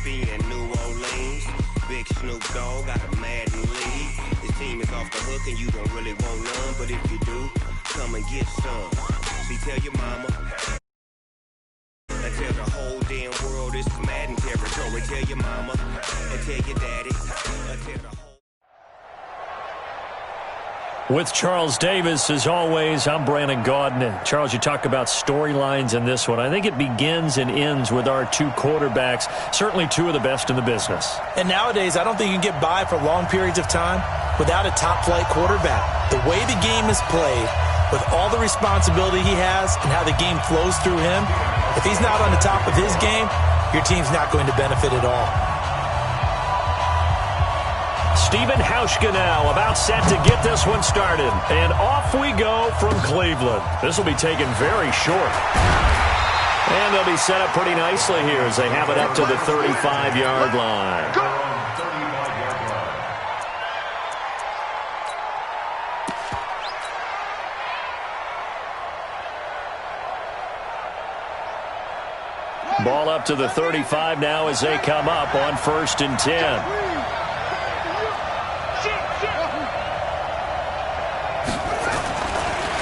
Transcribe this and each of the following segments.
Mississippi and New Orleans. Big Snoop Dogg got a Madden league. His team is off the hook and you don't really want none, but if you do, come and get some. See, tell your mama. And tell the whole damn world this is Madden territory. Tell your mama and tell your daddy. And tell the whole. With Charles Davis, as always, I'm Brandon Gaudin. And Charles, you talk about storylines in this one. I think it begins and ends with our two quarterbacks, certainly two of the best in the business. And nowadays, I don't think you can get by for long periods of time without a top-flight quarterback. The way the game is played, with all the responsibility he has and how the game flows through him, if he's not on the top of his game, your team's not going to benefit at all. Stephen Hauschka now about set to get this one started. And off we go from Cleveland. This will be taken very short. And they'll be set up pretty nicely here as they have it up to the 35-yard line. Ball up to the 35 now as they come up on 1st and 10.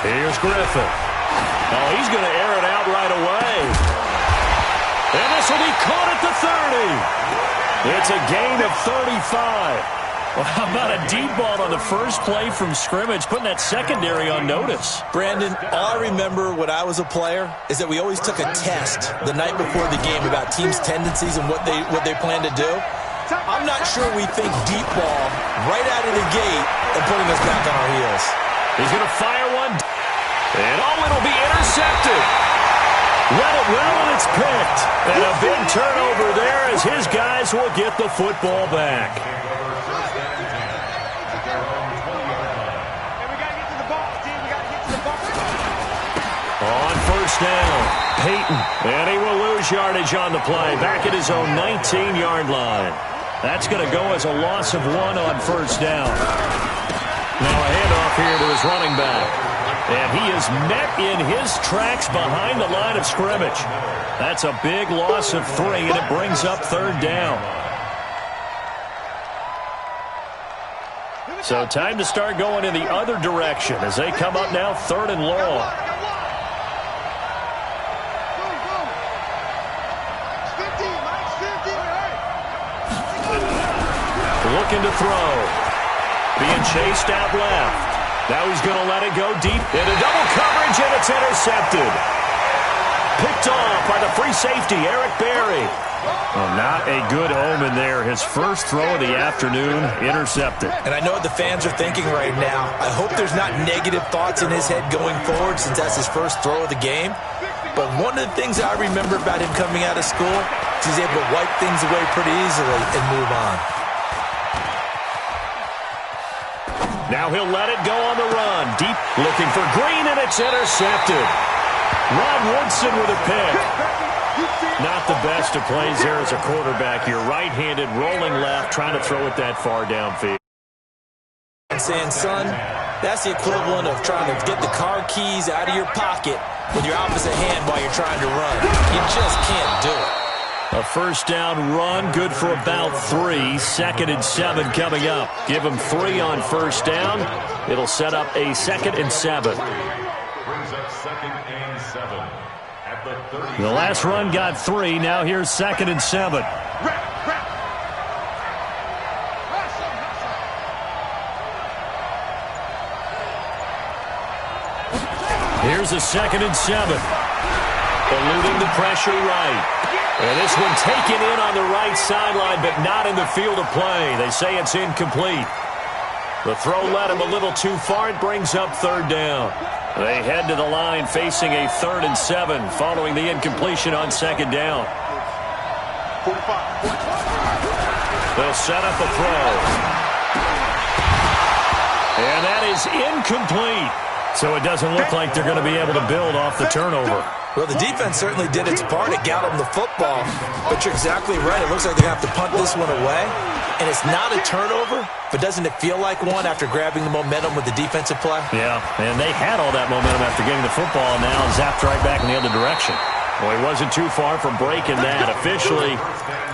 Here's Griffin. Oh, he's going to air it out right away. And this will be caught at the 30. It's a gain of 35. Well, how about a deep ball on the first play from scrimmage, putting that secondary on notice? Brandon, all I remember when I was a player is that we always took a test the night before the game about teams' tendencies and what they plan to do. I'm not sure we think deep ball right out of the gate and putting us back on our heels. He's going to fire one. And it'll be intercepted. Let it well, and it's picked. And a big turnover there as his guys will get the football back. On 1st down, Peyton. And he will lose yardage on the play. Back at his own 19-yard line. That's going to go as a loss of 1 on 1st down. Now a handoff here to his running back. And he is met in his tracks behind the line of scrimmage. That's a big loss of 3, and it brings up 3rd down. So time to start going in the other direction as they come up now 3rd and long. Looking to throw. Being chased out left. Now he's going to let it go deep into double coverage, and it's intercepted. Picked off by the free safety, Eric Berry. Well, not a good omen there. His first throw of the afternoon intercepted. And I know what the fans are thinking right now. I hope there's not negative thoughts in his head going forward since that's his first throw of the game. But one of the things I remember about him coming out of school is he's able to wipe things away pretty easily and move on. Now he'll let it go on the run. Deep, looking for Green, and it's intercepted. Rod Woodson with a pick. Not the best of plays there as a quarterback. You're right-handed, rolling left, trying to throw it that far downfield. And saying, son, that's the equivalent of trying to get the car keys out of your pocket with your opposite hand while you're trying to run. You just can't do it. A 1st down run, good for about 3. 2nd and 7 coming up. Give him 3 on 1st down. It'll set up a 2nd and 7. The last run got 3. Now here's 2nd and 7. Here's a 2nd and 7. Eluding the pressure right. And this one taken in on the right sideline, but not in the field of play. They say it's incomplete. The throw led him a little too far. It brings up 3rd down. They head to the line facing a 3rd and 7 following the incompletion on 2nd down. They'll set up a throw. And that is incomplete. So it doesn't look like they're going to be able to build off the turnover. Well, the defense certainly did its part. It got them the football. But you're exactly right. It looks like they're going to have to punt this one away. And it's not a turnover, but doesn't it feel like one after grabbing the momentum with the defensive play? Yeah, and they had all that momentum after getting the football, and now zapped right back in the other direction. Well, he wasn't too far from breaking that. Officially,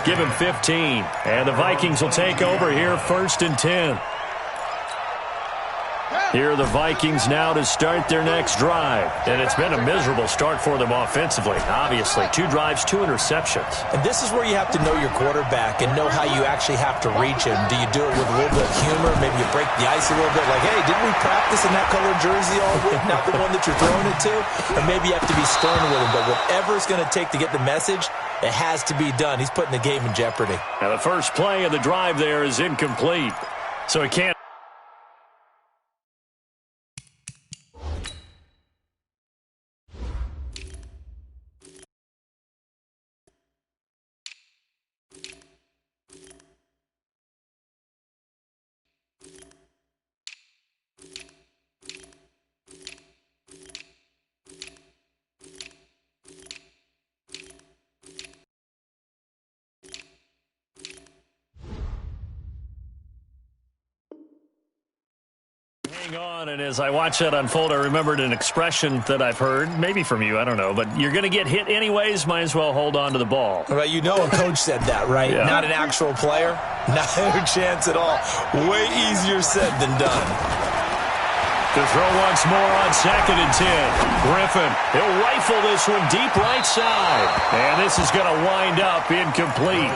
give him 15. And the Vikings will take over here, 1st and 10. Here are the Vikings now to start their next drive. And it's been a miserable start for them offensively, obviously. 2 drives, 2 interceptions. And this is where you have to know your quarterback and know how you actually have to reach him. Do you do it with a little bit of humor? Maybe you break the ice a little bit like, hey, didn't we practice in that colored jersey all week? Not the one that you're throwing it to? Or maybe you have to be stern with him. But whatever it's going to take to get the message, it has to be done. He's putting the game in jeopardy. Now the first play of the drive there is incomplete. So he can't. On, and as I watch that unfold, I remembered an expression that I've heard, maybe from you, I don't know, but you're going to get hit anyways, might as well hold on to the ball. Well, you know a coach said that, right? Yeah. Not an actual player. Not a chance at all. Way easier said than done. To throw once more on 2nd and 10. Griffin, he'll rifle this one deep right side. And this is going to wind up incomplete.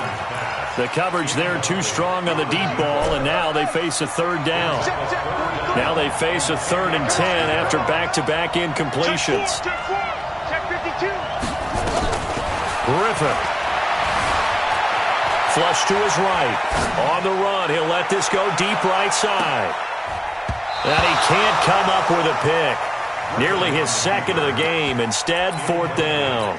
The coverage there too strong on the deep ball, and now they face a 3rd down. Now they face a 3rd and 10 after back-to-back incompletions. Griffin. Flush to his right. On the run, he'll let this go deep right side. And he can't come up with a pick. Nearly his 2nd of the game. Instead, 4th down.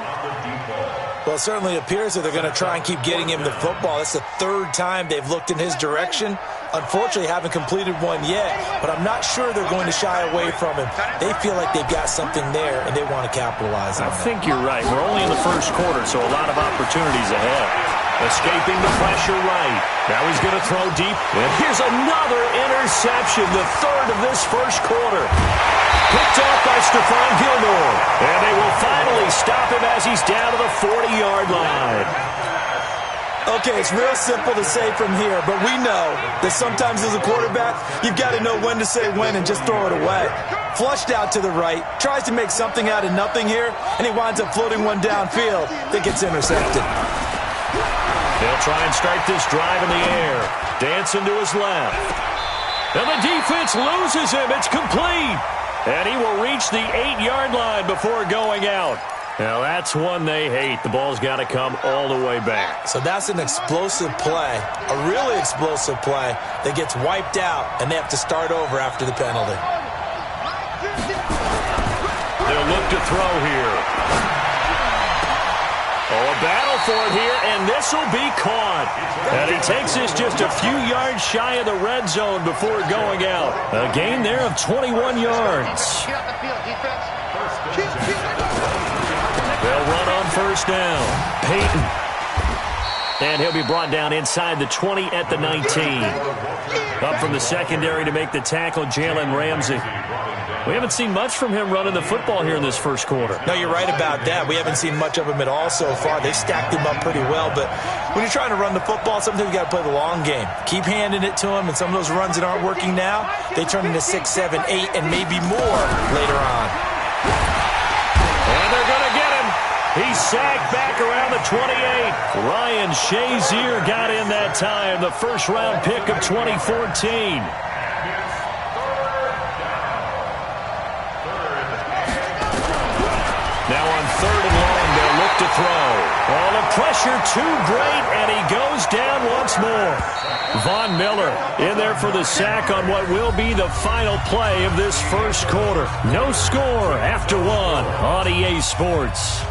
Well, it certainly appears that they're going to try and keep getting him the football. That's the 3rd time they've looked in his direction. Unfortunately, haven't completed one yet, but I'm not sure they're going to shy away from him. They feel like they've got something there, and they want to capitalize on it. I think you're right. We're only in the 1st quarter, so a lot of opportunities ahead. Escaping the pressure right. Now he's going to throw deep. And here's another interception, the 3rd of this 1st quarter. Picked off by Stephon Gilmore. And they will finally stop him as he's down to the 40-yard line. Okay, it's real simple to say from here, but we know that sometimes as a quarterback, you've got to know when to say when and just throw it away. Flushed out to the right, tries to make something out of nothing here, and he winds up floating one downfield that gets intercepted. They'll try and start this drive in the air. Dancing to his left. And the defense loses him. It's complete. And he will reach the 8-yard line before going out. Now, that's one they hate. The ball's got to come all the way back. So that's an explosive play, a really explosive play that gets wiped out, and they have to start over after the penalty. They'll look to throw here. Oh, a battle for it here, and this will be caught. And he takes this just a few yards shy of the red zone before going out. A gain there of 21 yards. They'll run on 1st down. Peyton. And he'll be brought down inside the 20 at the 19. Up from the secondary to make the tackle, Jalen Ramsey. We haven't seen much from him running the football here in this 1st quarter. No, you're right about that. We haven't seen much of him at all so far. They stacked him up pretty well, but when you're trying to run the football, sometimes you got to play the long game. Keep handing it to him, and some of those runs that aren't working now, they turn into 6, 7, 8, and maybe more later on. And they're going to get him. He's sagged back around the 28. Ryan Shazier got in that time, the 1st-round pick of 2014. Now on 3rd and long, they'll look to throw. Oh, the pressure too great, and he goes down once more. Von Miller in there for the sack on what will be the final play of this 1st quarter. No score after 1 on EA Sports.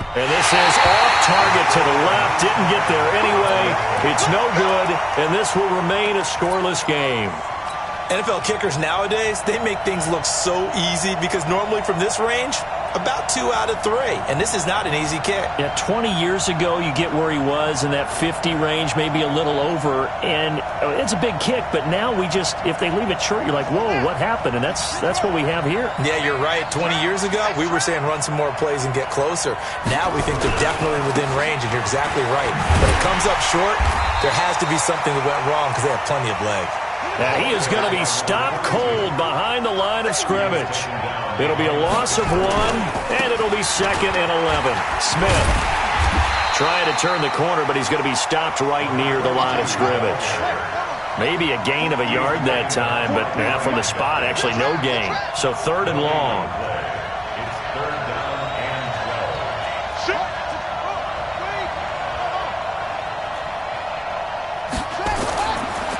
And this is off target to the left. Didn't get there anyway. It's no good, and this will remain a scoreless game. NFL kickers nowadays, they make things look so easy because normally from this range, About 2 out of 3, and this is not an easy kick. Yeah, 20 years ago, you get where he was in that 50 range, maybe a little over, and it's a big kick, but now if they leave it short, you're like, whoa, what happened? And that's what we have here. Yeah, you're right. 20 years ago, we were saying run some more plays and get closer. Now we think they're definitely within range, and you're exactly right. When it comes up short, there has to be something that went wrong because they have plenty of leg. Now he is going to be stopped cold behind the line of scrimmage. It'll be a loss of 1, and it'll be 2nd and 11. Smith trying to turn the corner, but he's going to be stopped right near the line of scrimmage. Maybe a gain of a yard that time, but from the spot, actually no gain. So 3rd and long.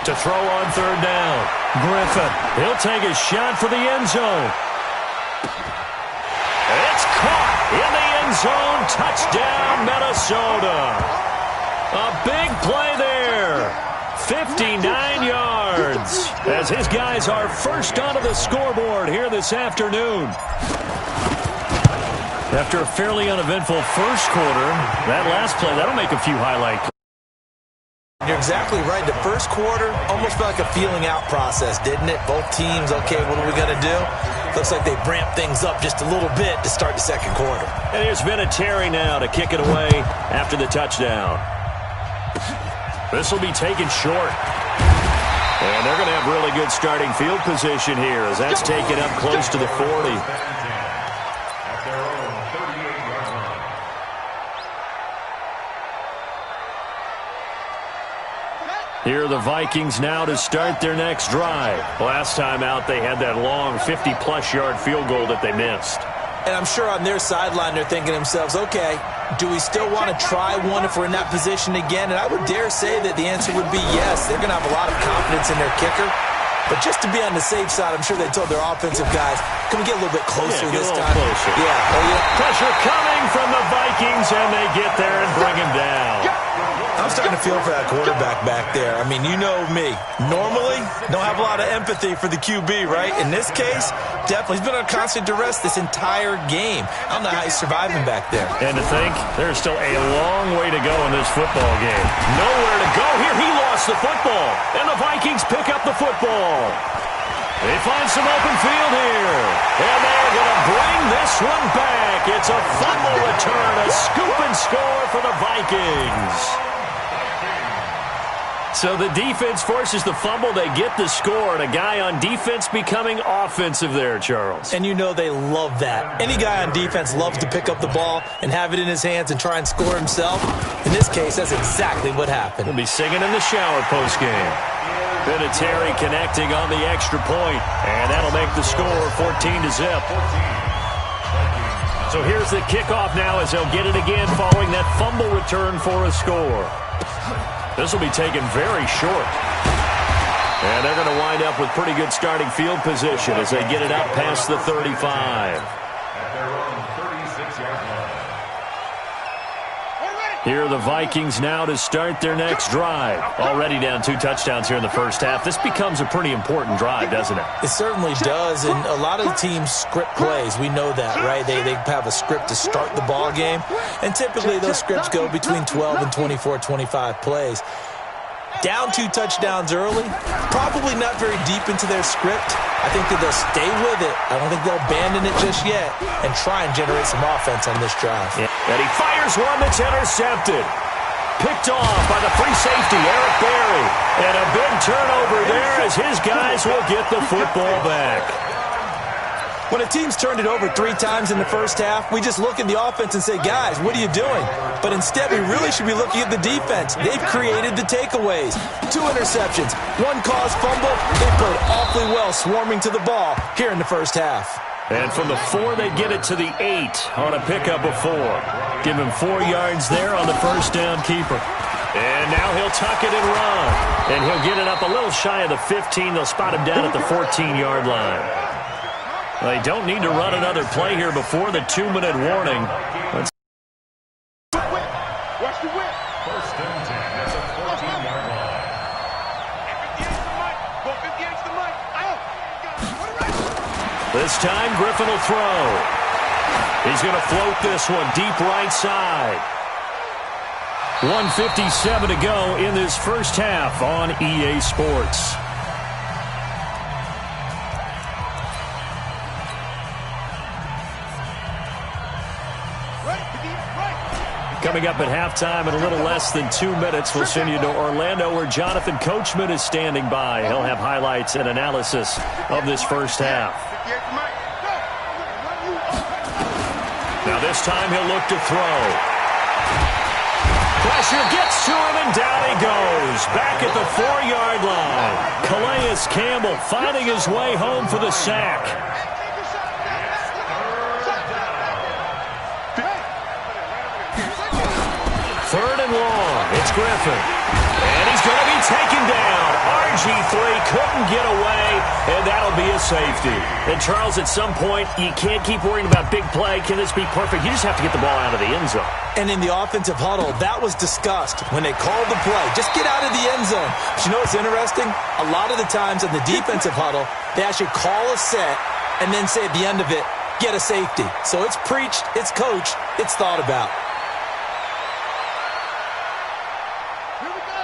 To throw on 3rd down. Griffin, he'll take a shot for the end zone. It's caught in the end zone. Touchdown, Minnesota. A big play there. 59 yards as his guys are first onto the scoreboard here this afternoon. After a fairly uneventful first quarter, that last play, that'll make a few highlight plays. You're exactly right. The first quarter almost felt like a feeling out process, didn't it? Both teams, okay, what are we going to do? Looks like they ramped things up just a little bit to start the second quarter. And here's Vinatieri now to kick it away after the touchdown. This will be taken short. And they're going to have really good starting field position here as that's taken up close to the 40. Here are the Vikings now to start their next drive. Last time out, they had that long 50-plus yard field goal that they missed. And I'm sure on their sideline, they're thinking to themselves, okay, do we still want to try one if we're in that position again? And I would dare say that the answer would be yes. They're going to have a lot of confidence in their kicker. But just to be on the safe side, I'm sure they told their offensive guys, can we get a little bit closer this time? Closer. Yeah. Oh, yeah. Pressure coming from the Vikings, and they get there and bring him down. I'm starting to feel for that quarterback back there. I mean, you know me. Normally, don't have a lot of empathy for the QB, right? In this case, definitely. He's been on constant duress this entire game. I don't know how he's surviving back there. And to think, there's still a long way to go in this football game. Nowhere to go here. He lost the football, and the Vikings pick up the football. They find some open field here, and they're going to bring this one back. It's a fumble return, a scoop and score for the Vikings. So the defense forces the fumble. They get the score, and a guy on defense becoming offensive there, Charles. And you know they love that. Any guy on defense loves to pick up the ball and have it in his hands and try and score himself. In this case, that's exactly what happened. He'll be singing in the shower postgame. Vinatieri connecting on the extra point, and that'll make the score 14-0. So here's the kickoff now as they'll get it again following that fumble return for a score. This will be taken very short. And they're going to wind up with pretty good starting field position as they get it out past the 35. Here are the Vikings now to start their next drive. Already down 2 touchdowns here in the first half. This becomes a pretty important drive, doesn't it? It certainly does, and a lot of the teams script plays. We know that, right? They have a script to start the ball game, and typically those scripts go between 12 and 24, 25 plays. Down 2 touchdowns early, probably not very deep into their script. I think that they'll stay with it. I don't think they'll abandon it just yet and try and generate some offense on this drive. Yeah. And he fires one that's intercepted. Picked off by the free safety, Eric Berry. And a big turnover there as his guys will get the football back. When a team's turned it over 3 times in the first half, we just look at the offense and say, guys, what are you doing? But instead, we really should be looking at the defense. They've created the takeaways. 2 interceptions, 1 caused fumble. They played awfully well swarming to the ball here in the first half. And from the 4, they get it to the 8 on a pickup of 4. Give him 4 yards there on the first down keeper. And now he'll tuck it and run. And he'll get it up a little shy of the 15. They'll spot him down at the 14-yard line. They don't need to run another play here before the 2-minute warning. Let's Watch the whip. First and 10 at the 14-yard line. This time, Griffin will throw. He's going to float this one deep right side. 1:57 to go in this first half on EA Sports. Coming up at halftime in a little less than 2 minutes, we'll send you to Orlando where Jonathan Coachman is standing by. He'll have highlights and analysis of this first half. Now this time he'll look to throw. Pressure gets to him and down he goes. Back at the 4-yard line. Calais Campbell finding his way home for the sack. Third and long. It's Griffin. And he's going to be taken down. RG3 couldn't get away, and that'll be a safety. And, Charles, at some point, you can't keep worrying about big play. Can this be perfect? You just have to get the ball out of the end zone. And in the offensive huddle, that was discussed when they called the play. Just get out of the end zone. But you know what's interesting? A lot of the times in the defensive huddle, they actually call a set and then say at the end of it, get a safety. So it's preached, it's coached, it's thought about.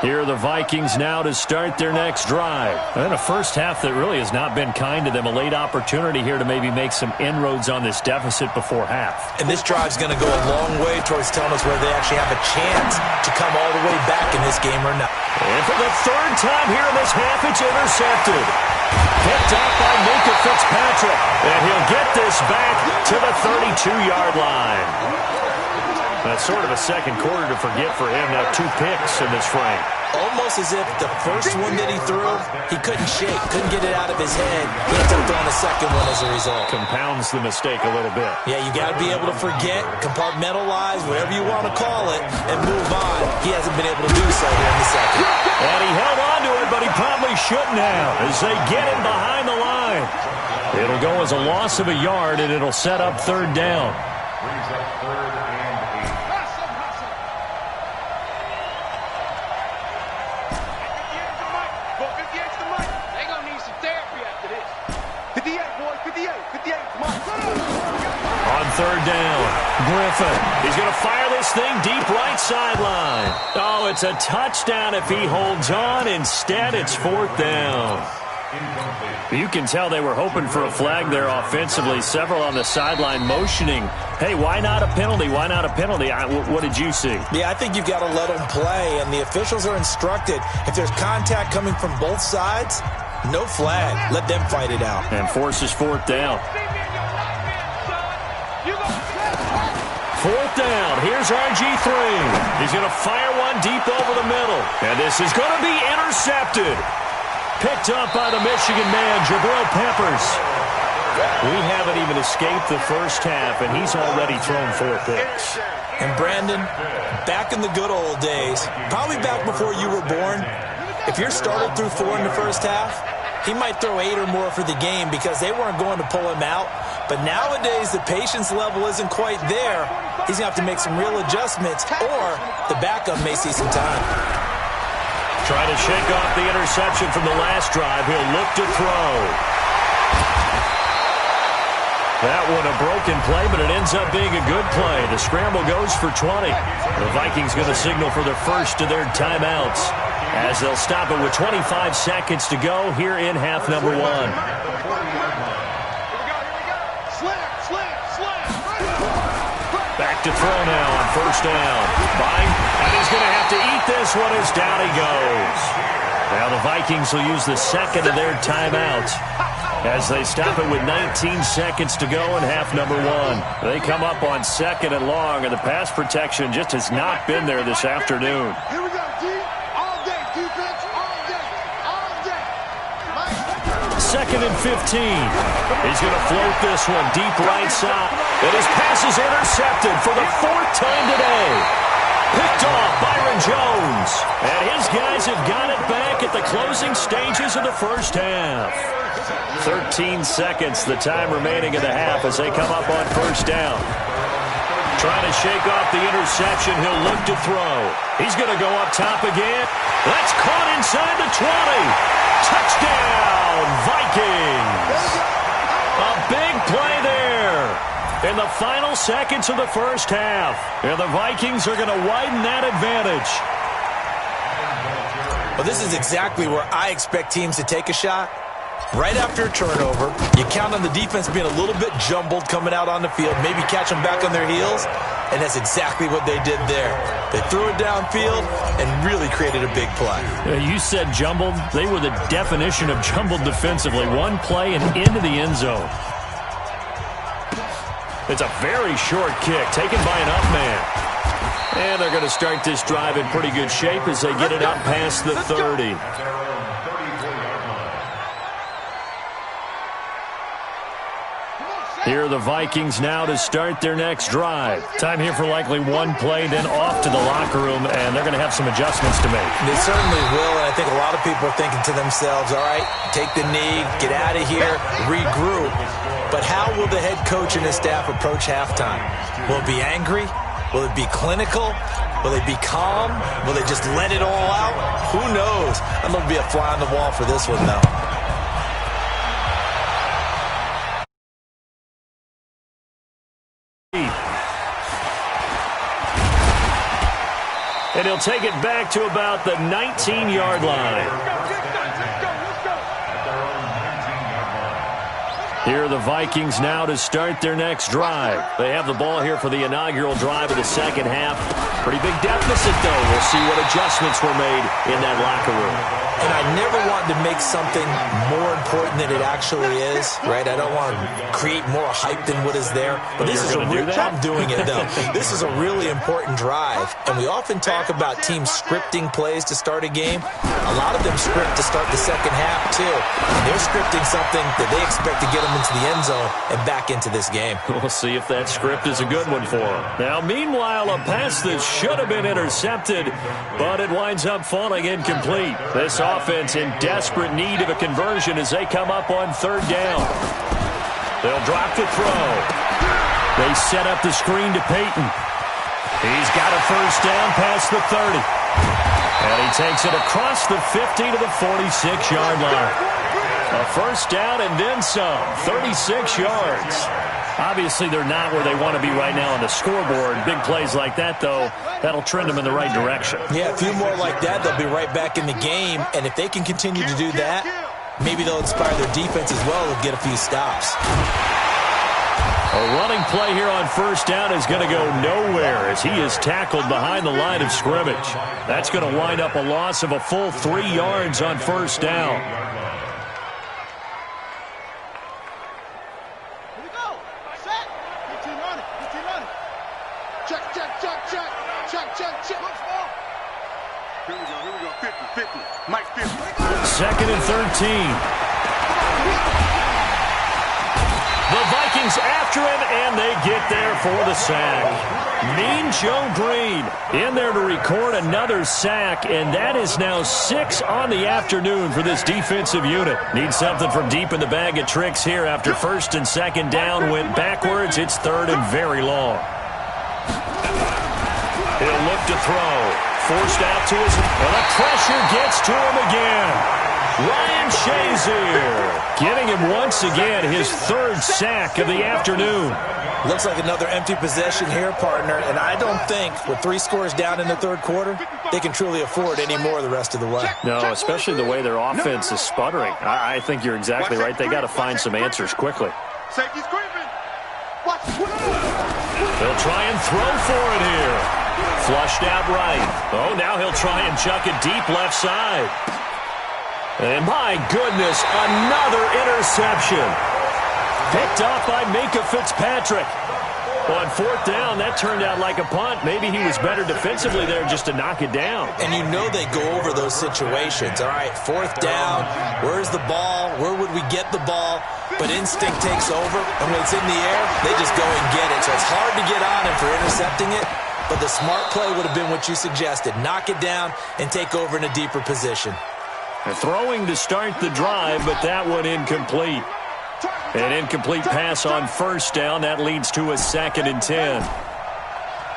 Here are the Vikings now to start their next drive. And a first half that really has not been kind to them. A late opportunity here to maybe make some inroads on this deficit before half. And this drive's going to go a long way towards telling us whether they actually have a chance to come all the way back in this game or not. And for the third time here in this half, it's intercepted. Picked up by Minka Fitzpatrick. And he'll get this back to the 32-yard line. That's sort of a second quarter to forget for him. Now 2 picks in this frame. Almost as if the first one that he threw, he couldn't shake, couldn't get it out of his head. He ends up throwing a second one as a result. Compounds the mistake a little bit. Yeah, you got to be able to forget, compartmentalize, whatever you want to call it, and move on. He hasn't been able to do so here in the second. And he held on to it, but he probably shouldn't have as they get him behind the line. It'll go as a loss of a yard, and it'll set up third down. Brings up 3rd and 8. On third down, Griffin. He's going to fire this thing deep right sideline. Oh, it's a touchdown if he holds on. Instead, it's 4th down. You can tell they were hoping for a flag there offensively. Several on the sideline motioning. Hey, why not a penalty? Why not a penalty? What did you see? Yeah, I think you've got to let them play, and the officials are instructed. If there's contact coming from both sides, no flag. Let them fight it out. And forces 4th down. 4th down. Here's RG3. He's going to fire one deep over the middle. And this is going to be intercepted. Picked up by the Michigan man, Jabril Peppers. We haven't even escaped the first half, and he's already thrown 4 picks. And Brandon, back in the good old days, probably back before you were born, if your starter threw 4 in the first half, he might throw 8 or more for the game because they weren't going to pull him out. But nowadays, the patience level isn't quite there. He's going to have to make some real adjustments, or the backup may see some time. Trying to shake off the interception from the last drive. He'll look to throw. That one a broken play, but it ends up being a good play. The scramble goes for 20. The Vikings going to signal for the first of their timeouts as they'll stop it with 25 seconds to go here in half number 1. Back to throw now on first down. And he's going to have to eat this one as down he goes. Now the Vikings will use the second of their timeouts as they stop it with 19 seconds to go in half number 1. They come up on 2nd and long, and the pass protection just has not been there this afternoon. Here we go, D. All day, defense, all day, all day. 2nd and 15. He's going to float this one deep right side. And his pass is intercepted for the 4th time today. Picked off Byron Jones. And his guys have got it back at the closing stages of the first half. 13 seconds, the time remaining in the half as they come up on first down. Trying to shake off the interception. He'll look to throw. He's going to go up top again. That's caught inside the 20. Touchdown, Vikings. A big play there. in the final seconds of the first half. And the Vikings are going to widen that advantage. Well, this is exactly where I expect teams to take a shot. Right after a turnover, you count on the defense being a little bit jumbled coming out on the field, maybe catch them back on their heels, and that's exactly what they did there. They threw it downfield and really created a big play. You said jumbled. They were the definition of jumbled defensively. One play and into the end zone. It's a very short kick taken by an up man. And they're going to start this drive in pretty good shape as they get it out past the 30. Here are the Vikings now to start their next drive. Time here for likely one play, then off to the locker room, and they're going to have some adjustments to make. They certainly will, and I think a lot of people are thinking to themselves, all right, take the knee, get out of here, regroup. But how will the head coach and his staff approach halftime? Will it be angry? Will it be clinical? Will they be calm? Will they just let it all out? Who knows? I'm going to be a fly on the wall for this one, though. And he'll take it back to about the 19-yard line. Here are the Vikings now to start their next drive. They have the ball here for the inaugural drive of the second half. Pretty big deficit, though. We'll see what adjustments were made in that locker room. And I never want to make something more important than it actually is, right? I don't want to create more hype than what is there. But this is a real, I'm doing it, though. This is a really important drive. And we often talk about teams scripting plays to start a game. A lot of them script to start the second half, too. And they're scripting something that they expect to get them into the end zone and back into this game. We'll see if that script is a good one for them. Now, meanwhile, a pass that should have been intercepted, but it winds up falling incomplete. This offense in desperate need of a conversion as they come up on third down. They'll drop the throw. They set up the screen to Peyton. He's got a first down past the 30. And he takes it across the 50 to the 46-yard line. A first down and then some, 36 yards. Obviously, they're not where they want to be right now on the scoreboard. Big plays like that, though, that'll trend them in the right direction. Yeah, a few more like that, they'll be right back in the game. And if they can continue to do that, maybe they'll inspire their defense as well and get a few stops. A running play here on first down is going to go nowhere as he is tackled behind the line of scrimmage. That's going to wind up a loss of a full 3 yards on first down. Second and 13. The Vikings after him, and they get there for the sack. Mean Joe Green in there to record another sack, and that is now 6 on the afternoon for this defensive unit. Need something from deep in the bag of tricks here after first and second down went backwards. It's third and very long. He'll look to throw. Forced out to his, and the pressure gets to him again. Ryan Shazier getting him once again his third sack of the afternoon. Looks like another empty possession here, partner, and I don't think with 3 scores down in the third quarter, they can truly afford any more the rest of the way. No, especially the way their offense is sputtering. I think you're exactly right. They got to find some answers quickly. Safety's creeping. They'll try and throw for it here. Flushed out right. Oh, now he'll try and chuck it deep left side. And my goodness, another interception. Picked off by Minka Fitzpatrick. On fourth down, that turned out like a punt. Maybe he was better defensively there just to knock it down. And you know they go over those situations. All right, fourth down, where's the ball? Where would we get the ball? But instinct takes over, and when it's in the air, they just go and get it. So it's hard to get on him for intercepting it, but the smart play would have been what you suggested. Knock it down and take over in a deeper position. Throwing to start the drive, but that one incomplete. An incomplete pass on first down. That leads to a 2nd and 10.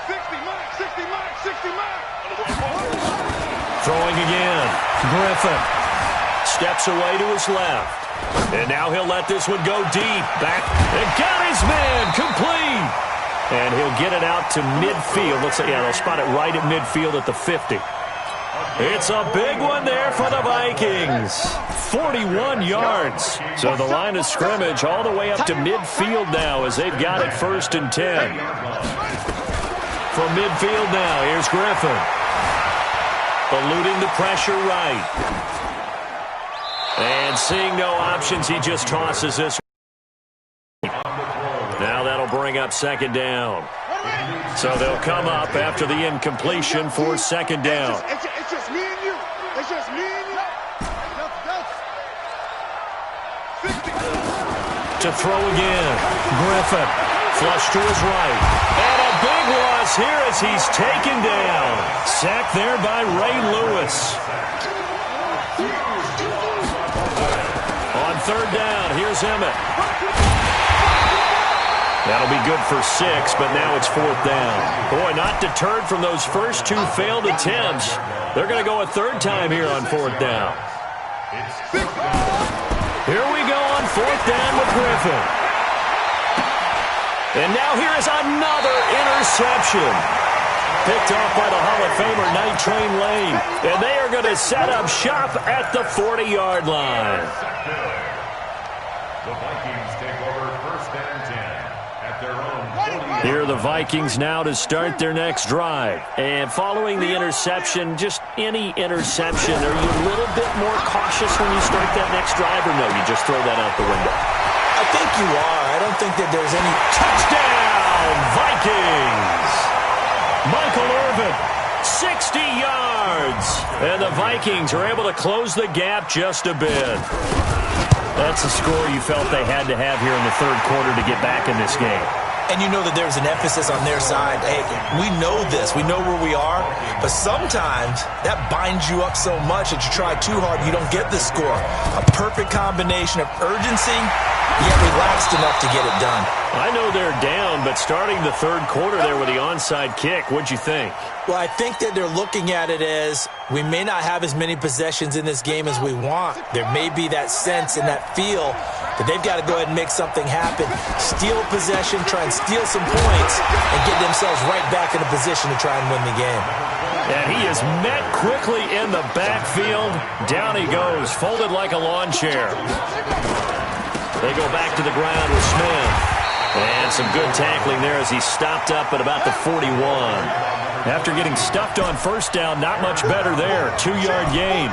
60 mark. Throwing again. Griffin steps away to his left. And now he'll let this one go deep. Back and got his man complete. And he'll get it out to midfield. Looks like, yeah, they'll spot it right at midfield at the 50. It's a big one there for the Vikings. 41 yards. So the line of scrimmage all the way up to midfield now as they've got it 1st and 10. From midfield now, here's Griffin. Eluding the pressure right. And seeing no options, he just tosses this. Now that'll bring up 2nd down. So they'll come up after the incompletion for 2nd down. It's just me and you. It's just me and you. To throw again. Griffin. Flush to his right. And a big loss here as he's taken down. Sacked there by Ray Lewis. On 3rd down, here's Emmett. That'll be good for 6, but now it's 4th down. Boy, not deterred from those first 2 failed attempts. They're going to go a 3rd time here on 4th down. Here we go on 4th down with Griffin. And now here is another interception. Picked off by the Hall of Famer Night Train Lane. And they are going to set up shop at the 40-yard line. The Vikings take over 1st and 10 at their own 40. Here are the Vikings now to start their next drive. And following the interception, just any interception, are you a little bit more cautious when you start that next drive, or no, you just throw that out the window? I think you are. I don't think that there's any... Touchdown, Vikings! Michael Irvin, 60 yards. And the Vikings are able to close the gap just a bit. That's the score you felt they had to have here in the 3rd quarter to get back in this game. And you know that there's an emphasis on their side. Hey, we know this. We know where we are. But sometimes that binds you up so much that you try too hard and you don't get the score. A perfect combination of urgency, yet relaxed enough to get it done. I know they're down, but starting the 3rd quarter there with the onside kick, what'd you think? Well, I think that they're looking at it as we may not have as many possessions in this game as we want. There may be that sense and that feel that they've got to go ahead and make something happen. Steal a possession, try and steal some points, and get themselves right back in a position to try and win the game. And he is met quickly in the backfield. Down he goes, folded like a lawn chair. They go back to the ground with Smith. And some good tackling there as he stopped up at about the 41. After getting stuffed on 1st down, not much better there. 2-yard gain.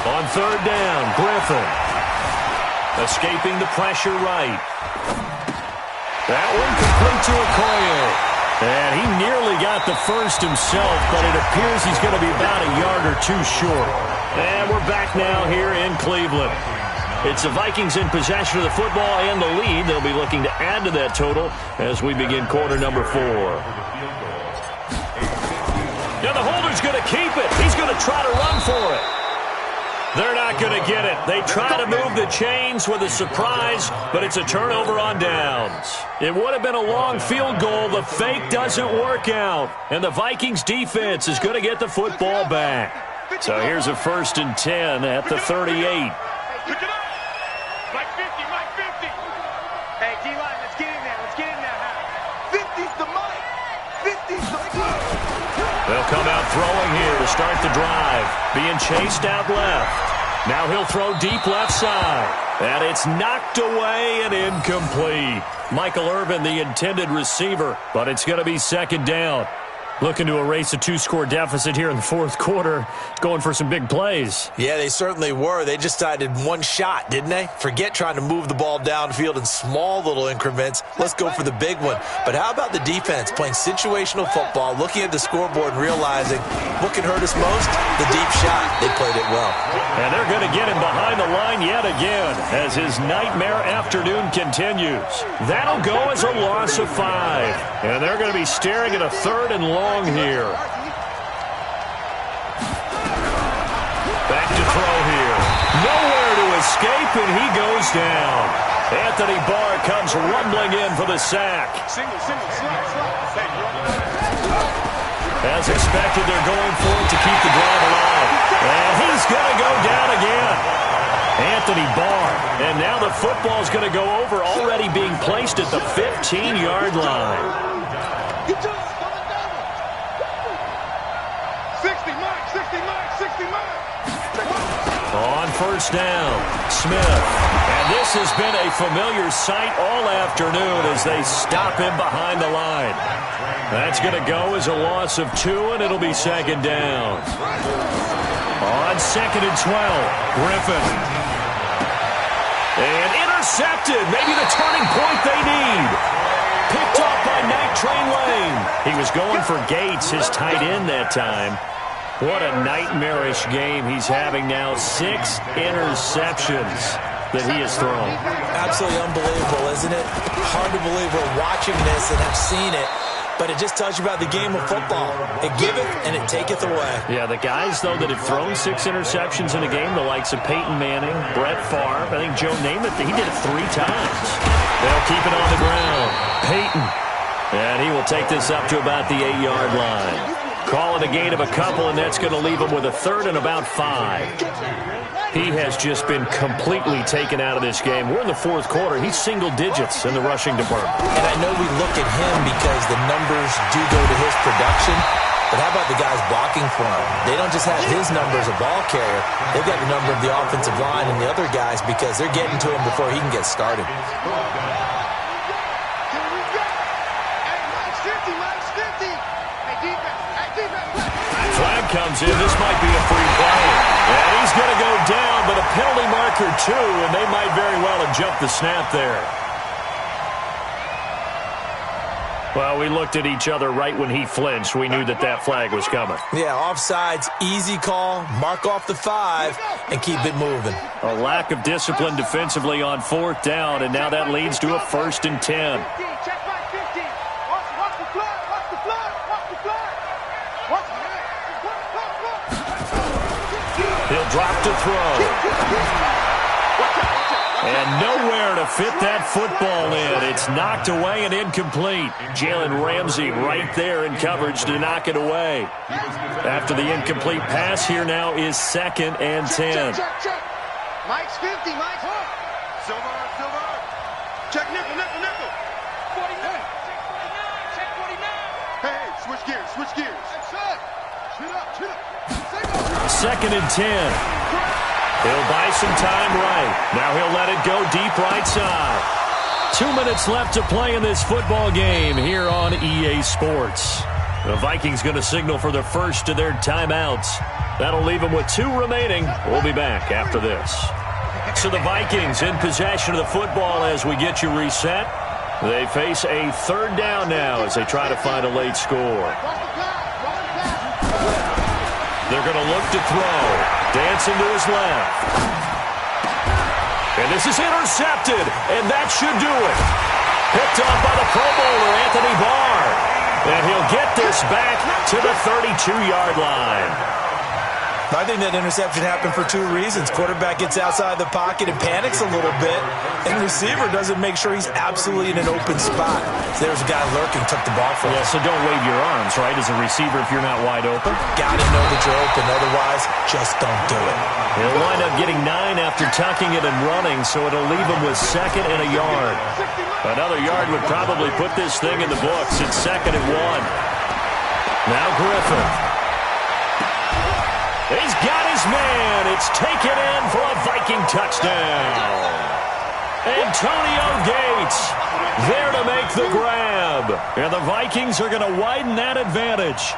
On 3rd down, Griffin. Escaping the pressure right. That one complete to Okoye. And he nearly got the first himself, but it appears he's going to be about a yard or 2 short. And we're back now here in Cleveland. It's the Vikings in possession of the football and the lead. They'll be looking to add to that total as we begin quarter number 4. Now the holder's going to keep it. He's going to try to run for it. They're not going to get it. They try to move the chains with a surprise, but it's a turnover on downs. It would have been a long field goal. The fake doesn't work out, and the Vikings defense is going to get the football back. So here's a 1st and 10 at the 38. Pick it up. Mike 50, Mike 50. Hey, D-line, let's get in there. Let's get in there now. 50's the Mike. 50's the Mike. They'll come out throwing here to start the drive. Being chased out left. Now he'll throw deep left side. And it's knocked away and incomplete. Michael Irvin, the intended receiver, but it's going to be 2nd down. Looking to erase a 2-score deficit here in the 4th quarter. Going for some big plays. Yeah, they certainly were. They just decided one shot, didn't they? Forget trying to move the ball downfield in small little increments. Let's go for the big one. But how about the defense playing situational football, looking at the scoreboard and realizing what can hurt us most? The deep shot. They played it well. And they're going to get him behind the line yet again as his nightmare afternoon continues. That'll go as a loss of 5. And they're going to be staring at a 3rd and long here. Back to throw here. Nowhere to escape, and he goes down. Anthony Barr comes rumbling in for the sack. As expected, they're going for it to keep the drive alive. And he's going to go down again. Anthony Barr. And now the football's going to go over, already being placed at the 15-yard line. 60 miles, 60 miles, 60 miles. On first down, Smith. And this has been a familiar sight all afternoon as they stop him behind the line. That's going to go as a loss of 2, and it'll be second down. On 2nd and 12, Griffin. And intercepted. Maybe the turning point they need. Picked off by Night Train Lane. He was going for Gates, his tight end that time. What a nightmarish game he's having now. 6 interceptions that he has thrown. Absolutely unbelievable, isn't it? Hard to believe we're watching this and have seen it. But it just tells you about the game of football. It giveth and it taketh away. Yeah, the guys, though, that have thrown 6 interceptions in a game, the likes of Peyton Manning, Brett Favre, I think Joe Namath, he did it 3 times. They'll keep it on the ground. Peyton. And he will take this up to about the 8-yard line. Call it a gain of a couple, and that's going to leave him with a 3rd and about 5. He has just been completely taken out of this game. We're in the 4th quarter. He's single digits in the rushing department. And I know we look at him because the numbers do go to his production, but how about the guys blocking for him? They don't just have his number as a ball carrier. They've got the number of the offensive line and the other guys because they're getting to him before he can get started. Flag comes in. This might be a free play. And he's going to go down, but a penalty marker too, and they might very well have jumped the snap there. Well, we looked at each other right when he flinched. We knew that that flag was coming. Yeah, offsides, easy call, mark off the 5, and keep it moving. A lack of discipline defensively on 4th down, and now that leads to a 1st and 10. He'll drop to throw. And nowhere to fit that football in. It's knocked away and incomplete. Jalen Ramsey right there in coverage to knock it away. After the incomplete pass, here now is 2nd and 10. Mike's 50, Mike's home. Silver. Check nickel. 49. Check 49. Hey, switch gears. Chin up. 2nd and 10. He'll buy some time right. Now he'll let it go deep right side. 2 minutes left to play in this football game here on EA Sports. The Vikings going to signal for the first of their timeouts. That'll leave them with 2 remaining. We'll be back after this. So the Vikings in possession of the football as we get you reset. They face a 3rd down now as they try to find a late score. They're going to look to throw. Dancing to his left. And this is intercepted, and that should do it. Picked off by the Pro Bowler, Anthony Barr. And he'll get this back to the 32-yard line. I think that interception happened for 2 reasons. Quarterback gets outside the pocket and panics a little bit, and the receiver doesn't make sure he's absolutely in an open spot. So there's a guy lurking, took the ball from him. Yeah, so don't wave your arms, right, as a receiver if you're not wide open. Got to know that you're open. Otherwise, just don't do it. He'll wind up getting 9 after tucking it and running, so it'll leave him with 2nd and a yard. Another yard would probably put this thing in the books. It's 2nd and 1. Now Griffin. He's got his man. It's taken in for a Viking touchdown. Antonio Gates there to make the grab. And the Vikings are going to widen that advantage.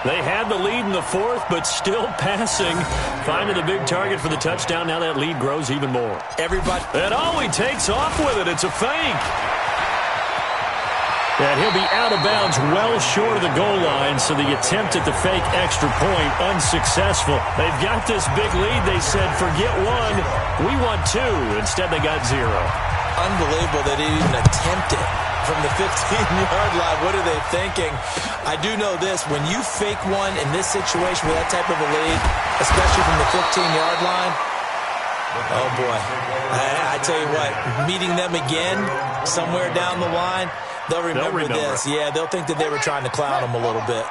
They had the lead in the 4th, but still passing. Finding the big target for the touchdown. Now that lead grows even more. Everybody. And he takes off with it. It's a fake. And he'll be out of bounds well short of the goal line, so the attempt at the fake extra point unsuccessful. They've got this big lead. They said, forget 1, we want 2. Instead, they got 0. Unbelievable that he even attempted from the 15-yard line. What are they thinking? I do know this. When you fake one in this situation with that type of a lead, especially from the 15-yard line, oh, boy. I tell you what, meeting them again somewhere down the line, they'll remember this. Yeah, they'll think that they were trying to clown him a little bit.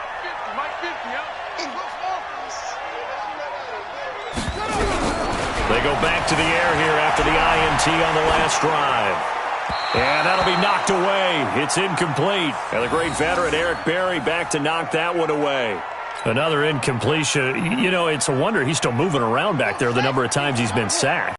They They go back to the air here after the INT on the last drive. And that'll be knocked away. It's incomplete. And the great veteran Eric Berry back to knock that one away. Another incompletion. You know, it's a wonder he's still moving around back there the number of times he's been sacked.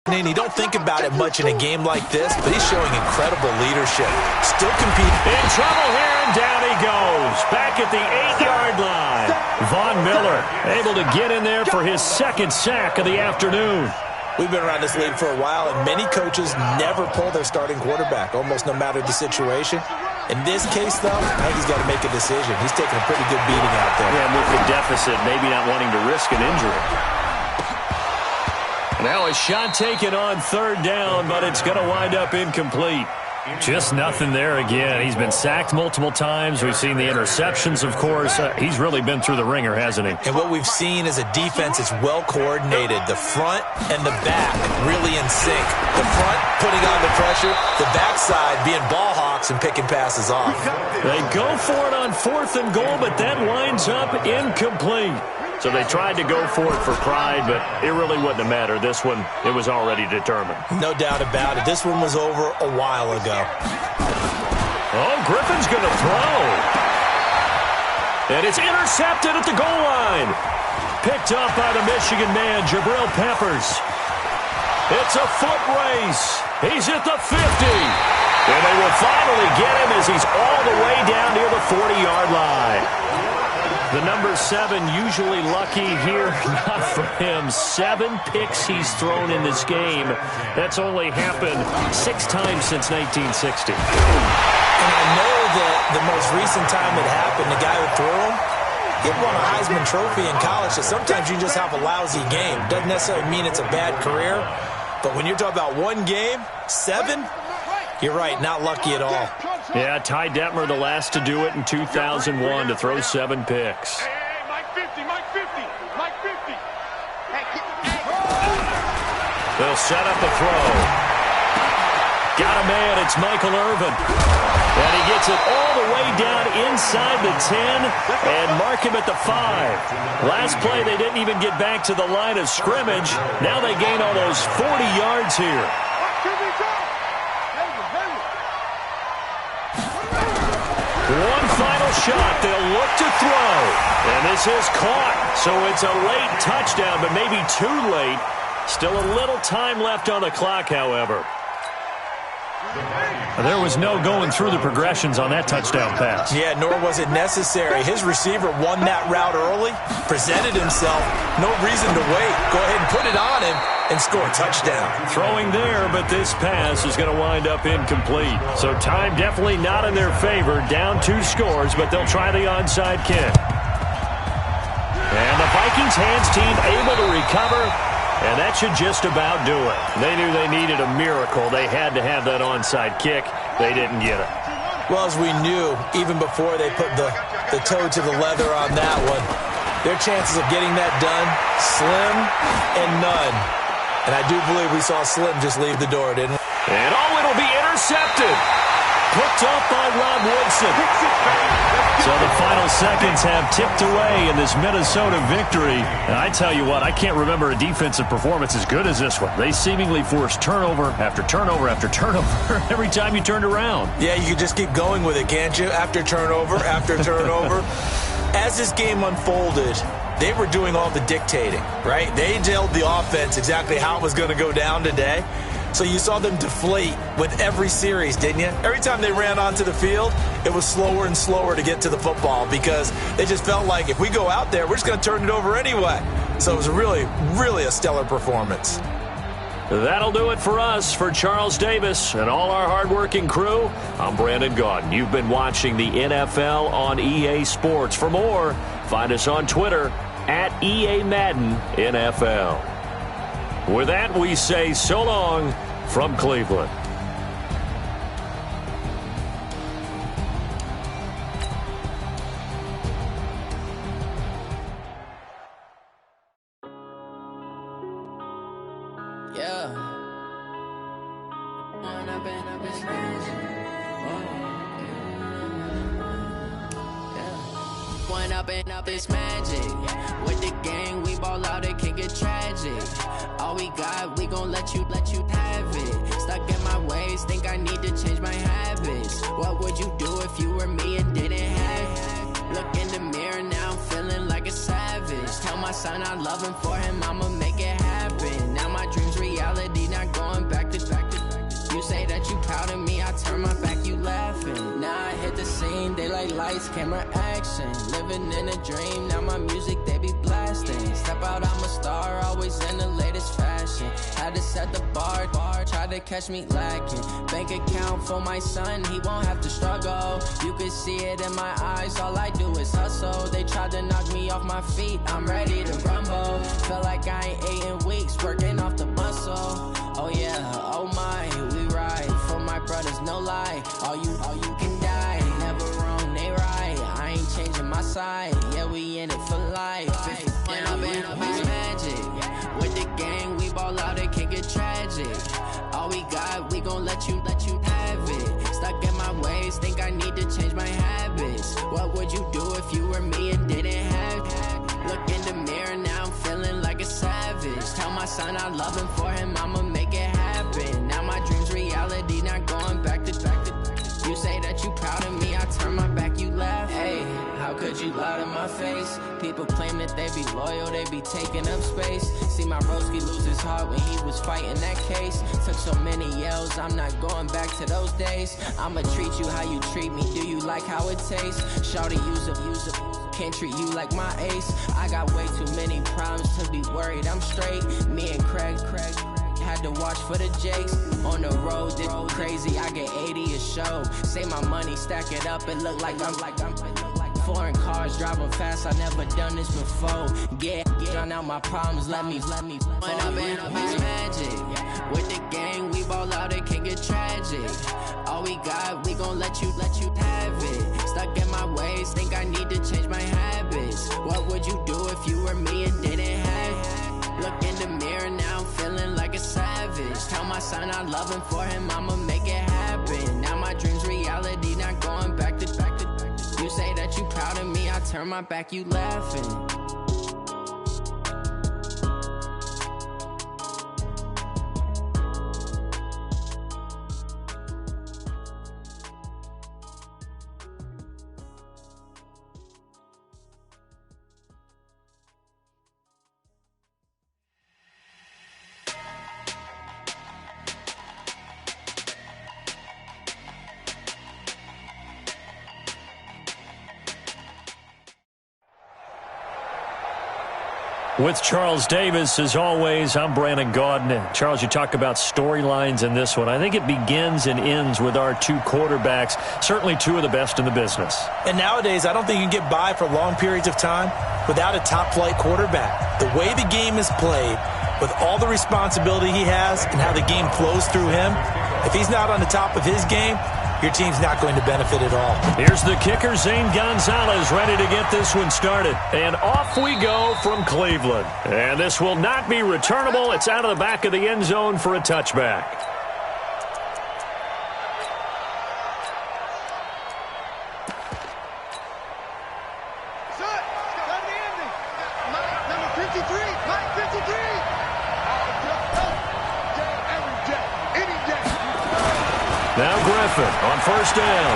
And you don't think about it much in a game like this, but he's showing incredible leadership. Still competing. In trouble here, and down he goes. Back at the 8-yard line. Von Miller able to get in there for his second sack of the afternoon. We've been around this league for a while, and many coaches never pull their starting quarterback, almost no matter the situation. In this case, though, I think he's got to make a decision. He's taking a pretty good beating out there. Yeah, with the deficit, maybe not wanting to risk an injury. Now a shot taken on third down, but it's going to wind up incomplete. Just nothing there again. He's been sacked multiple times. We've seen the interceptions, of course. He's really been through the ringer, hasn't he? And what we've seen is a defense that's well coordinated. The front and the back really in sync. The front putting on the pressure, the backside being ball hawks and picking passes off. They go for it on 4th and goal, but that winds up incomplete. So they tried to go for it for pride, but it really wouldn't have mattered. This one, it was already determined. No doubt about it. This one was over a while ago. Oh, Griffin's going to throw. And it's intercepted at the goal line. Picked up by the Michigan man, Jabril Peppers. It's a foot race. He's at the 50. And they will finally get him as he's all the way down near the 40-yard line. The number 7 usually lucky here. Not for him. 7 picks he's thrown in this game. That's only happened 6 times since 1960. And I know that the most recent time it happened, the guy who threw him, he won a Heisman Trophy in college. So sometimes you just have a lousy game. Doesn't necessarily mean it's a bad career. But when you're talking about one game, 7, you're right, not lucky at all. Yeah, Ty Detmer, the last to do it in 2001, to throw 7 picks. Hey, Mike 50, Mike 50, Mike 50. They'll set up a throw. Got a man, it's Michael Irvin. And he gets it all the way down inside the 10 and mark him at the 5. Last play, they didn't even get back to the line of scrimmage. Now they gain almost 40 yards here. One final shot. They'll look to throw. And this is caught. So it's a late touchdown, but maybe too late. Still a little time left on the clock, however. There was no going through the progressions on that touchdown pass. Yeah, nor was it necessary. His receiver won that route early, presented himself. No reason to wait. Go ahead and put it on him and score a touchdown. Throwing there, but this pass is going to wind up incomplete. So time definitely not in their favor. Down 2 scores, but they'll try the onside kick. And the Vikings hands team able to recover. And that should just about do it. They knew they needed a miracle. They had to have that onside kick. They didn't get it. Well, as we knew, even before they put the toe to the leather on that one, their chances of getting that done, slim and none. And I do believe we saw Slim just leave the door, didn't we? And it'll be intercepted. Picked up by Rob Woodson. So the final seconds have ticked away in this Minnesota victory. And I tell you what, I can't remember a defensive performance as good as this one. They seemingly forced turnover after turnover after turnover every time you turned around. Yeah, you can just keep going with it, can't you? After turnover, after turnover. As this game unfolded, they were doing all the dictating, right? They told the offense exactly how it was going to go down today. So you saw them deflate with every series, didn't you? Every time they ran onto the field, it was slower and slower to get to the football because they just felt like if we go out there, we're just going to turn it over anyway. So it was really, really a stellar performance. That'll do it for us. For Charles Davis and all our hardworking crew, I'm Brandon Gaudin. You've been watching the NFL on EA Sports. For more, find us on Twitter at EA Madden NFL. With that, we say so long from Cleveland. up this magic. With the gang, we ball out, it can get tragic. All we got, we gon' let you have it. Stuck in my ways, think I need to change my habits. What would you do if you were me and didn't have it? Look in the mirror, now I'm feeling like a savage. Tell my son I love him, for him I'ma make it happen. Now my dream's reality, not going back to. You say that you proud of me, I turn my back, you laughing. Now I hit the scene, daylight lights, camera action. Living in a dream, now my music, they be blasting. Step out, I'm a star, always in the latest fashion. Had to set the bar, try to catch me lacking. Bank account for my son, he won't have to struggle. You can see it in my eyes, all I do is hustle. They tried to knock me off my feet, I'm ready to rumble. Feel like I ain't ate in weeks, working off the muscle. Oh yeah, oh my, we ride for my brothers, no lie. All you can die, never wrong, they right. I ain't changing my side, yeah, we in it for life. When I've been up this magic, with the gang, we ball out, it can get tragic. All we got, we gon' let you have it. Stuck in my ways, think I need to change my habits. What would you do if you were me and didn't have it? Look in the mirror, now I'm feeling like a savage. Tell my son I love him, for him I'ma make it happen. Now my dream's reality, not going back to. You say that you proud of me, I turn my back, you laugh. Hey, how could you lie to my face? People claim that they be loyal, they be taking up space. See my broski lose his heart when he was fighting that case. Took so many yells, I'm not going back to those days. I'ma treat you how you treat me, do you like how it tastes? Shawty, use up. Can't treat you like my ace. I got way too many problems to be worried, I'm straight. Me and Craig had to watch for the Jakes. On the road, this crazy, I get 80 a show. Say my money, stack it up, it look like I'm foreign cars, driving fast, I never done this before. Yeah, drown out my problems, let me When I've been up this magic. With the gang, we ball out, it can get tragic. All we got, we gon' let you have it. Stuck in my ways, think I need to change my habits. What would you do if you were me and didn't have it? Look in the mirror, now I'm feeling like a savage. Tell my son I love him, for him I'ma make it happen. Now my dream's reality, not going back to. You say that you proud of me, I turn my back, you laughing. With Charles Davis, as always, I'm Brandon Gaudin. Charles, you talk about storylines in this one. I think it begins and ends with our two quarterbacks, certainly two of the best in the business. And nowadays, I don't think you can get by for long periods of time without a top-flight quarterback. The way the game is played, with all the responsibility he has and how the game flows through him, if he's not on the top of his game, your team's not going to benefit at all. Here's the kicker, Zane Gonzalez, ready to get this one started. And off we go from Cleveland. And this will not be returnable. It's out of the back of the end zone for a touchback. Now Griffin on first down.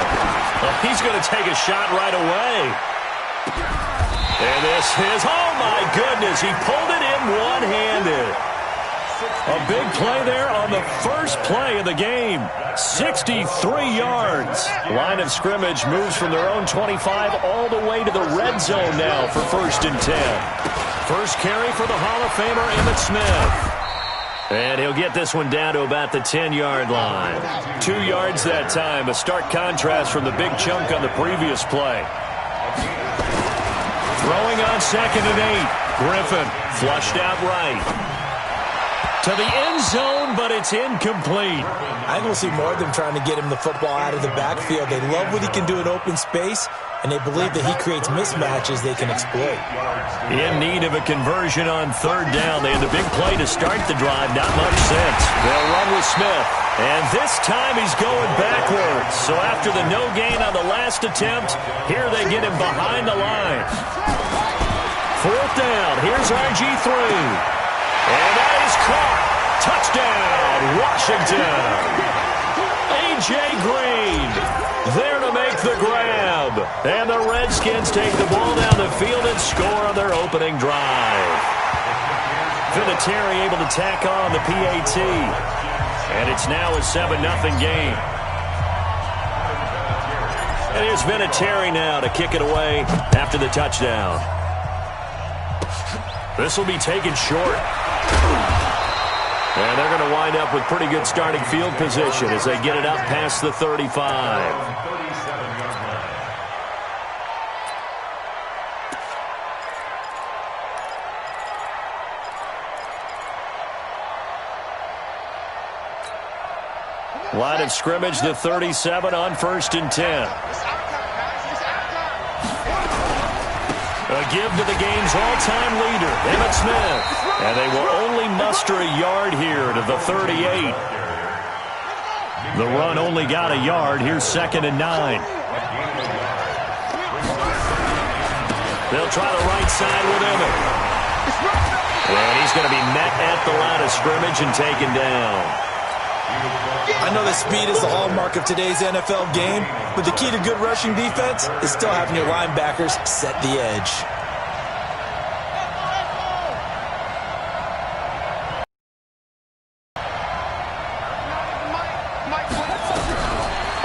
Well, he's going to take a shot right away. And this is, oh my goodness, he pulled it in one-handed. A big play there on the first play of the game. 63 yards. Line of scrimmage moves from their own 25 all the way to the red zone now for 1st and 10. First carry for the Hall of Famer Emmitt Smith. And he'll get this one down to about the 10-yard line. 2 yards that time, a stark contrast from the big chunk on the previous play. Throwing on 2nd and 8. Griffin flushed out right. To the end zone, but it's incomplete. I think we'll see more of them trying to get him the football out of the backfield. They love what he can do in open space, and they believe that he creates mismatches they can exploit. In need of a conversion on third down. They had a big play to start the drive. Not much sense. They'll run with Smith. And this time he's going backwards. So after the no gain on the last attempt, here they get him behind the line. Fourth down. Here's RG3. And that is caught. Touchdown, Washington. A.J. Green there to make the grab. And the Redskins take the ball down the field and score on their opening drive. Vinatieri able to tack on the PAT. And it's now a 7-0 game. And here's Vinatieri now to kick it away after the touchdown. This will be taken short. And they're going to wind up with pretty good starting field position as they get it up past the 35. Line of scrimmage, the 37 on 1st and 10. A give to the game's all-time leader, Emmitt Smith. And they will only muster a yard here to the 38. The run only got a yard. Here's 2nd and 9. They'll try the right side with Emmitt. And he's going to be met at the line of scrimmage and taken down. I know that speed is the hallmark of today's NFL game, but the key to good rushing defense is still having your linebackers set the edge.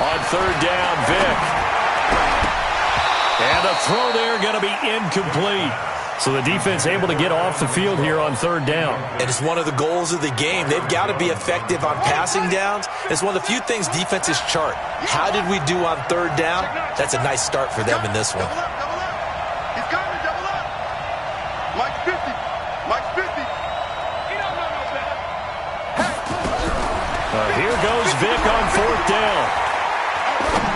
On third down, Vic. And the throw there going to be incomplete. So the defense able to get off the field here on third down. And it's one of the goals of the game. They've got to be effective on passing downs. It's one of the few things defenses chart. How did we do on third down? That's a nice start for them in this one. Double up. He's coming, double up. Mike 50. Mike 50. He don't know no better. Here goes Vic on fourth down.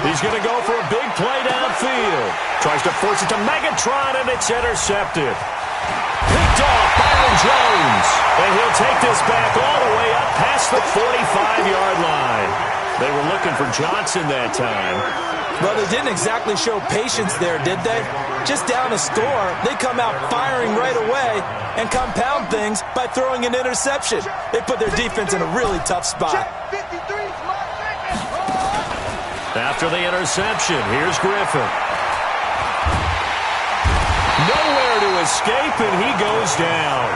He's going to go for a big play downfield. Tries to force it to Megatron, and it's intercepted. Picked off Byron Jones. And he'll take this back all the way up past the 45-yard line. They were looking for Johnson that time. Well, they didn't exactly show patience there, did they? Just down a score, they come out firing right away and compound things by throwing an interception. They put their defense in a really tough spot. After the interception, here's Griffin. Nowhere to escape, and he goes down.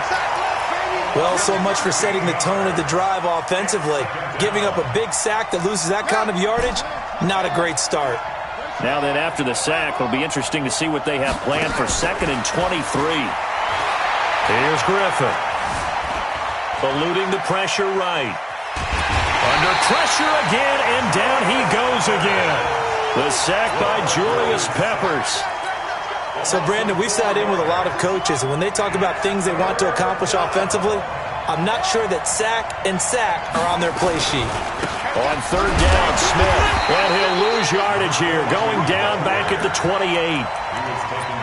Well, so much for setting the tone of the drive offensively. Giving up a big sack that loses that kind of yardage, not a great start. Now then, after the sack, it'll be interesting to see what they have planned for 2nd and 23. Here's Griffin. Eluding the pressure right. Under pressure again, and down he goes again. The sack by Julius Peppers. So, Brandon, we've sat in with a lot of coaches, and when they talk about things they want to accomplish offensively, I'm not sure that sack and sack are on their play sheet. On third down, Smith. And he'll lose yardage here, going down back at the 28.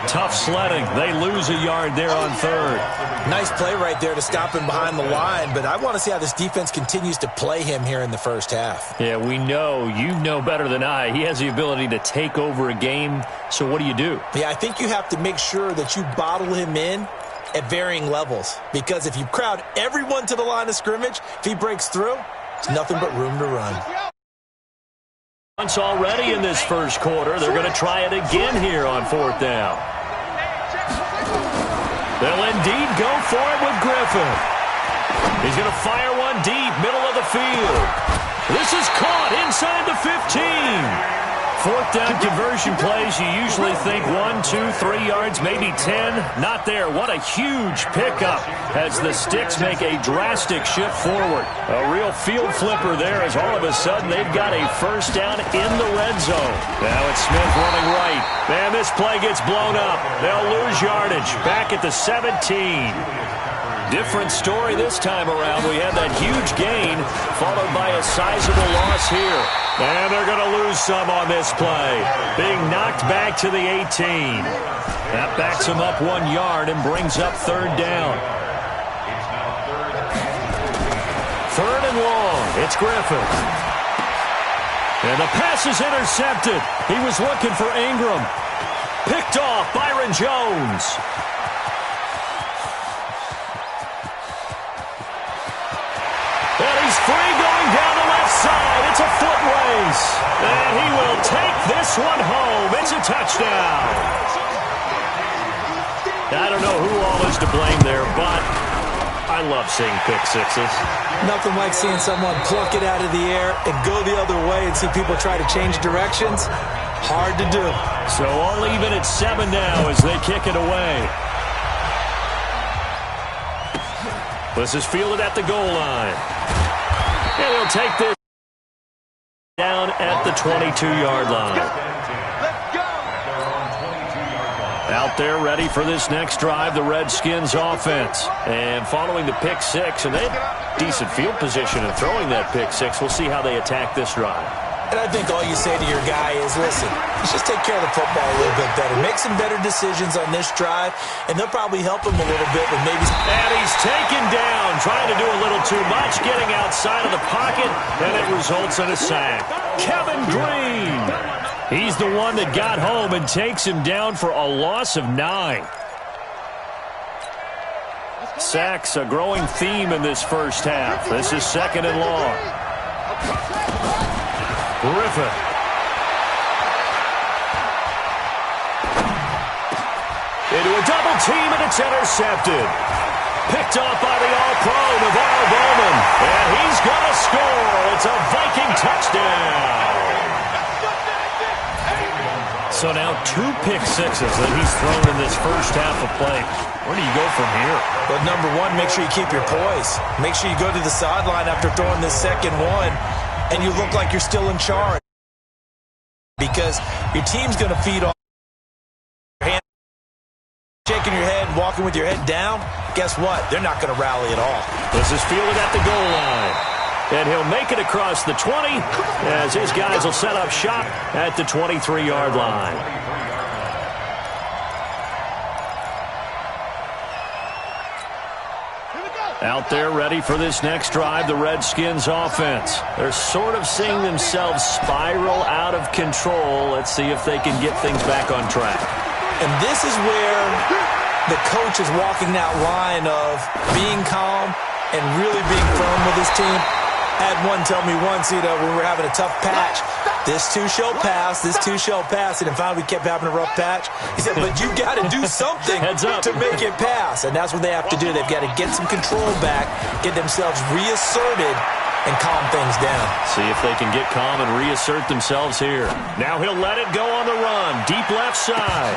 Tough sledding. They lose a yard there on third. Nice play right there to stop him behind the line, but I want to see how this defense continues to play him here in the first half. Yeah, we know. You know better than I. He has the ability to take over a game, so what do you do? Yeah, I think you have to make sure that you bottle him in at varying levels, because if you crowd everyone to the line of scrimmage, if he breaks through, it's nothing but room to run. Once already in this first quarter, they're going to try it again here on fourth down. They'll indeed go for it with Griffin. He's going to fire one deep, middle of the field. This is caught inside the 15. Fourth down conversion plays, you usually think 1, 2, 3 yards, maybe 10. Not there. What a huge pickup as the Sticks make a drastic shift forward. A real field flipper there as all of a sudden they've got a first down in the red zone. Now it's Smith running right. And this play gets blown up. They'll lose yardage back at the 17. Different story this time around. We had that huge gain followed by a sizable loss here. And they're going to lose some on this play. Being knocked back to the 18. That backs him up 1 yard and brings up third down. Third and long. It's Griffin. And the pass is intercepted. He was looking for Ingram. Picked off Byron Jones. And he's free going down the left side. It's a foot race. And he will take this one home. It's a touchdown. I don't know who all is to blame there, but I love seeing pick sixes. Nothing like seeing someone pluck it out of the air and go the other way and see people try to change directions. Hard to do. So all even at 7 now as they kick it away. This is fielded at the goal line. And he'll take this down at the 22-yard line. Out there ready for this next drive, the Redskins offense. And following the pick six, and they have decent field position in throwing that pick six. We'll see how they attack this drive. And I think all you say to your guy is, listen, let's just take care of the football a little bit better. Make some better decisions on this drive, and they'll probably help him a little bit with maybe... And he's taken down, trying to do a little too much, getting outside of the pocket, and it results in a sack. Kevin Green. He's the one that got home and takes him down for a loss of 9. Sacks, a growing theme in this first half. This is second and long. Griffin. Into a double team, and it's intercepted. Picked off by the All-Pro, Navarro Bowman. And he's going to score. It's a Viking touchdown. So now 2 pick sixes that he's thrown in this first half of play. Where do you go from here? But number one, make sure you keep your poise. Make sure you go to the sideline after throwing this second one, and you look like you're still in charge. Because your team's going to feed off your hand, shaking your head, walking with your head down. Guess what? They're not going to rally at all. This is fielded at the goal line. And he'll make it across the 20 as his guys will set up shop at the 23-yard line. Out there ready for this next drive, the Redskins offense. They're sort of seeing themselves spiral out of control. Let's see if they can get things back on track. And this is where the coach is walking that line of being calm and really being firm with his team. I had one tell me once, when we were having a tough patch, this too shall pass, this too shall pass. And then finally we kept having a rough patch. He said, but you got to do something to make it pass. And that's what they have to do. They've got to get some control back, get themselves reasserted, and calm things down. See if they can get calm and reassert themselves here. Now he'll let it go on the run, deep left side.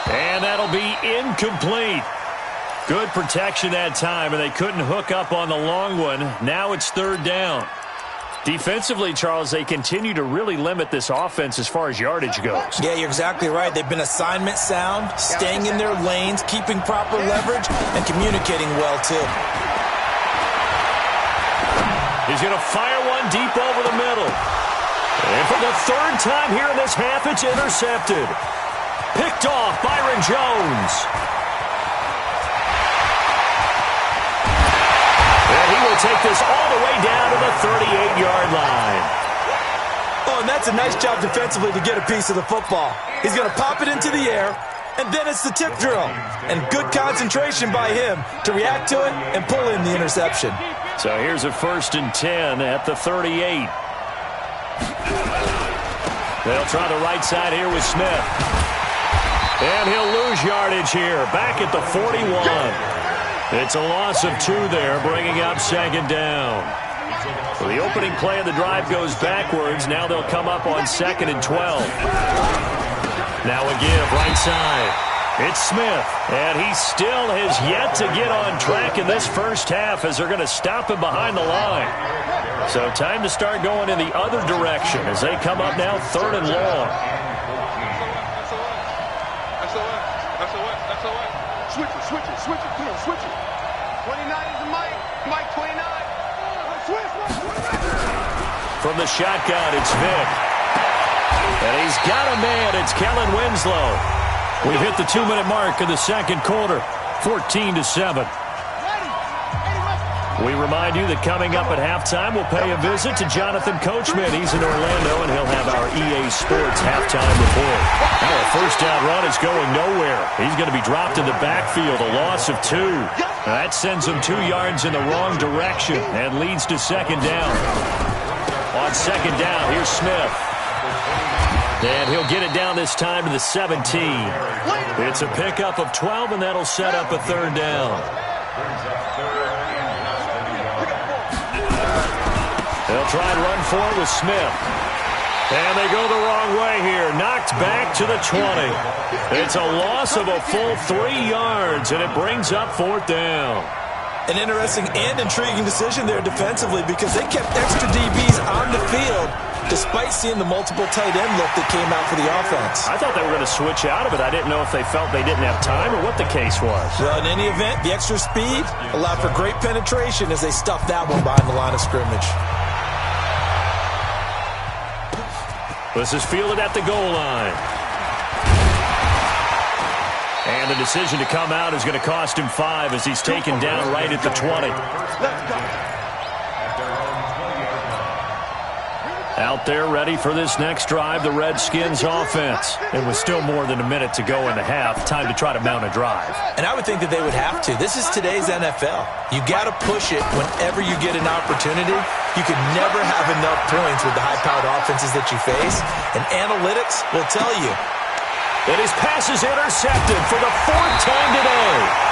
And that'll be incomplete. Good protection that time, and they couldn't hook up on the long one. Now it's third down. Defensively, Charles, they continue to really limit this offense as far as yardage goes. Yeah, you're exactly right. They've been assignment sound, staying in their lanes, keeping proper leverage, and communicating well, too. He's going to fire one deep over the middle. And for the third time here in this half, it's intercepted. Picked off Byron Jones. And he will take this all the way down to the 38-yard line. Oh, and that's a nice job defensively to get a piece of the football. He's going to pop it into the air, and then it's the tip drill. And good concentration by him to react to it and pull in the interception. So here's a 1st and 10 at the 38. They'll try the right side here with Smith. And he'll lose yardage here, back at the 41. It's a loss of 2 there, bringing up second down. So the opening play of the drive goes backwards. Now they'll come up on 2nd and 12. Now a give, right side. It's Smith, and he still has yet to get on track in this first half as they're going to stop him behind the line. So time to start going in the other direction as they come up now 3rd and long. Switch it. Come on, switch it. From the shotgun, it's Vick. And he's got a man. It's Kellen Winslow. We've hit the 2-minute mark in the second quarter, 14-7. We remind you that coming up at halftime, we'll pay a visit to Jonathan Coachman. He's in Orlando, and he'll have our EA Sports halftime report. Now a first down run is going nowhere. He's going to be dropped in the backfield, a loss of 2. That sends him 2 yards in the wrong direction and leads to second down. On second down, here's Smith. And he'll get it down this time to the 17. It's a pickup of 12, and that'll set up a third down. They'll try and run for it with Smith. And they go the wrong way here. Knocked back to the 20. It's a loss of a full 3 yards, and it brings up fourth down. An interesting and intriguing decision there defensively because they kept extra DBs on the field despite seeing the multiple tight end look that came out for the offense. I thought they were going to switch out of it. I didn't know if they felt they didn't have time or what the case was. Well, in any event, the extra speed allowed for great penetration as they stuffed that one behind the line of scrimmage. This is fielded at the goal line. And the decision to come out is going to cost him 5 as he's taken down right at the 20. Out there ready for this next drive, the Redskins offense. And with still more than a minute to go in the half, time to try to mount a drive. And I would think that they would have to. This is today's NFL. You got to push it whenever you get an opportunity. You can never have enough points with the high-powered offenses that you face. And analytics will tell you. And his pass is intercepted for the 4th time today.